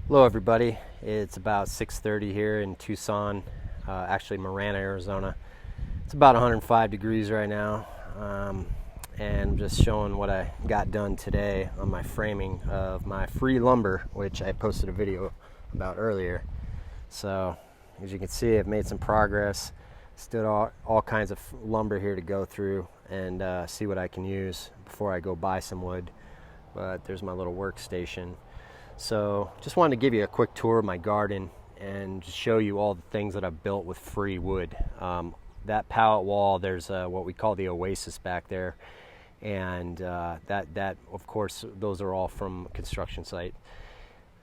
Hello everybody, it's about 6:30 here in Tucson, actually Marana, Arizona. It's about 105 degrees right now, and I'm just showing what I got done today on my framing of my free lumber, which I posted a video about earlier. So as you can see, I've made some progress. Still all kinds of lumber here to go through and see what I can use before I go buy some wood. But there's my little workstation. So just wanted to give you a quick tour of my garden and just show you all the things that I've built with free wood. That pallet wall, there's what we call the oasis back there, and that of course those are all from a construction site.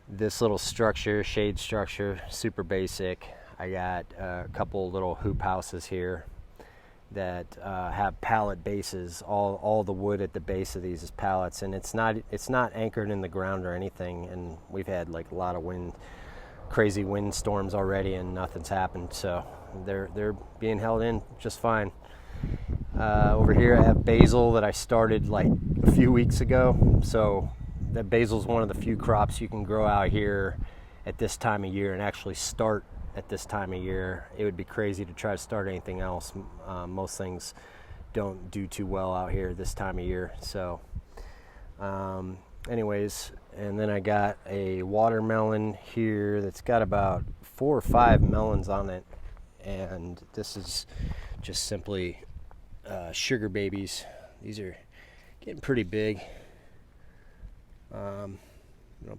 This little structure, shade structure, super basic. I got a couple little hoop houses here that have pallet bases. All the wood at the base of these is pallets, and it's not anchored in the ground or anything. And we've had like a lot of crazy wind storms already, and nothing's happened. So they're being held in just fine. Over here I have basil that I started like a few weeks ago. So that basil is one of the few crops you can grow out here at this time of year and actually start at this time of year. It would be crazy to try to start anything else. Most things don't do too well out here this time of year. So anyways, and then I got a watermelon here that's got about 4 or 5 melons on it, and this is just simply sugar babies. These are getting pretty big,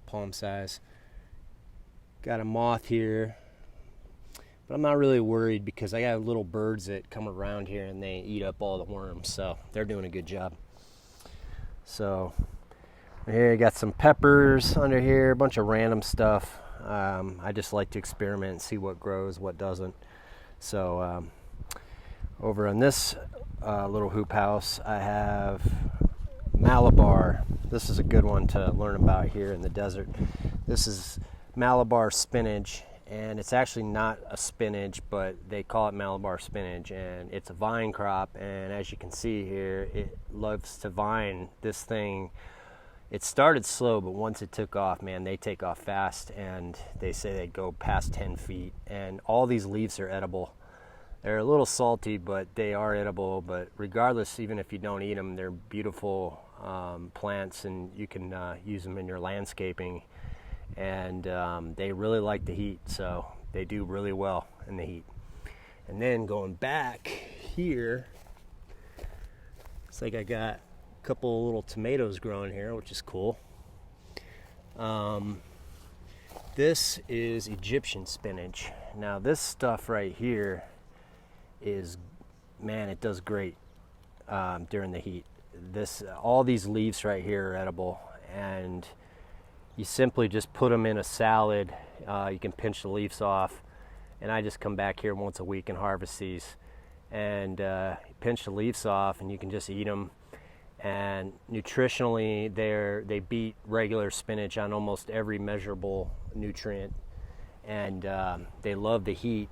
palm size. Got a moth here, but I'm not really worried because I got little birds that come around here and they eat up all the worms, so they're doing a good job. So here I got some peppers under here, a bunch of random stuff. I just like to experiment and see what grows, what doesn't. So over on this little hoop house, I have Malabar. This is a good one to learn about here in the desert. This is Malabar spinach, and it's actually not a spinach, but they call it Malabar spinach, and it's a vine crop. And as you can see here, it loves to vine. This thing, it started slow, but once it took off, man, they take off fast, and they say they go past 10 feet. And all these leaves are edible. They're a little salty, but they are edible. But regardless, even if you don't eat them, they're beautiful plants, and you can use them in your landscaping. And they really like the heat, so they do really well in the heat. And then going back here, it's like I got a couple of little tomatoes growing here, which is cool. This is Egyptian spinach. Now this stuff right here is, man, it does great during the heat. All these leaves right here are edible, and you simply just put them in a salad. You can pinch the leaves off, and I just come back here once a week and harvest these. And pinch the leaves off, and you can just eat them. And nutritionally, they beat regular spinach on almost every measurable nutrient. And they love the heat.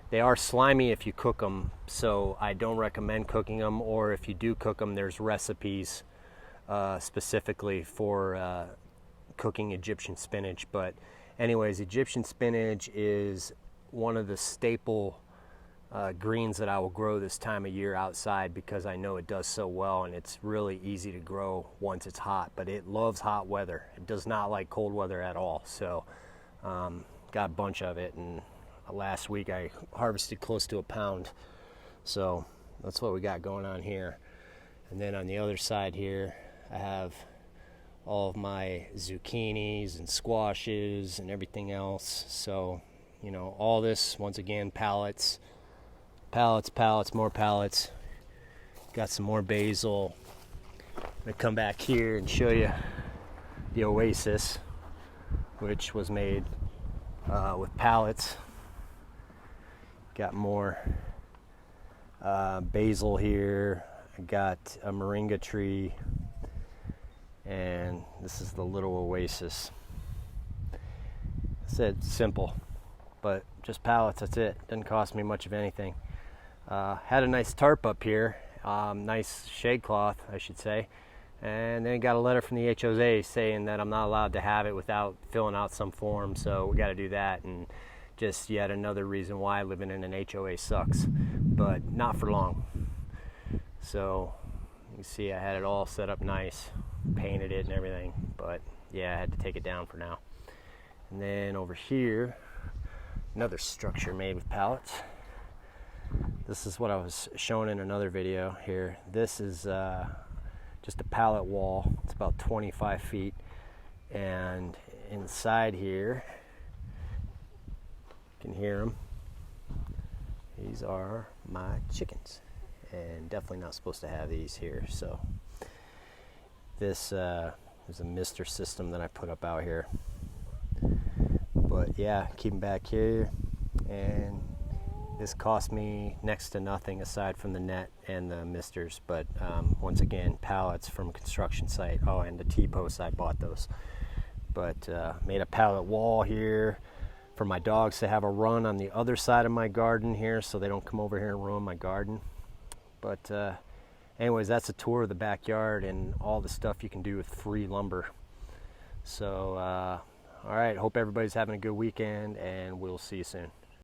They are slimy if you cook them, so I don't recommend cooking them. Or if you do cook them, there's recipes specifically for cooking Egyptian spinach. But anyways, Egyptian spinach is one of the staple greens that I will grow this time of year outside, because I know it does so well, and it's really easy to grow once it's hot. But it loves hot weather. It does not like cold weather at all. So got a bunch of it, and last week I harvested close to a pound. So that's what we got going on here. And then on the other side here, I have all of my zucchinis and squashes and everything else. So, all this, once again, pallets, more pallets. Got some more basil. I'm gonna come back here and show you the oasis, which was made with pallets. Got more basil here. I got a moringa tree. And this is the little oasis. I said simple, but just pallets, that's it. Didn't cost me much of anything. Had a nice tarp up here, nice shade cloth, I should say. And then got a letter from the HOA saying that I'm not allowed to have it without filling out some form, so we got to do that. And just yet another reason why living in an HOA sucks, but not for long. So you see I had it all set up nice, painted it and everything, but yeah, I had to take it down for now. And then over here, another structure made with pallets. This is what I was showing in another video here. This is just a pallet wall. It's about 25 feet, and inside here, you can hear them. These are my chickens, and definitely not supposed to have these here. So this is a mister system that I put up out here. But yeah, keep them back here, and this cost me next to nothing aside from the net and the misters, but once again, pallets from a construction site. Oh, and the T-posts, I bought those. But made a pallet wall here for my dogs to have a run on the other side of my garden here, so they don't come over here and ruin my garden. But anyways, that's a tour of the backyard and all the stuff you can do with free lumber. So all right, hope everybody's having a good weekend, and we'll see you soon.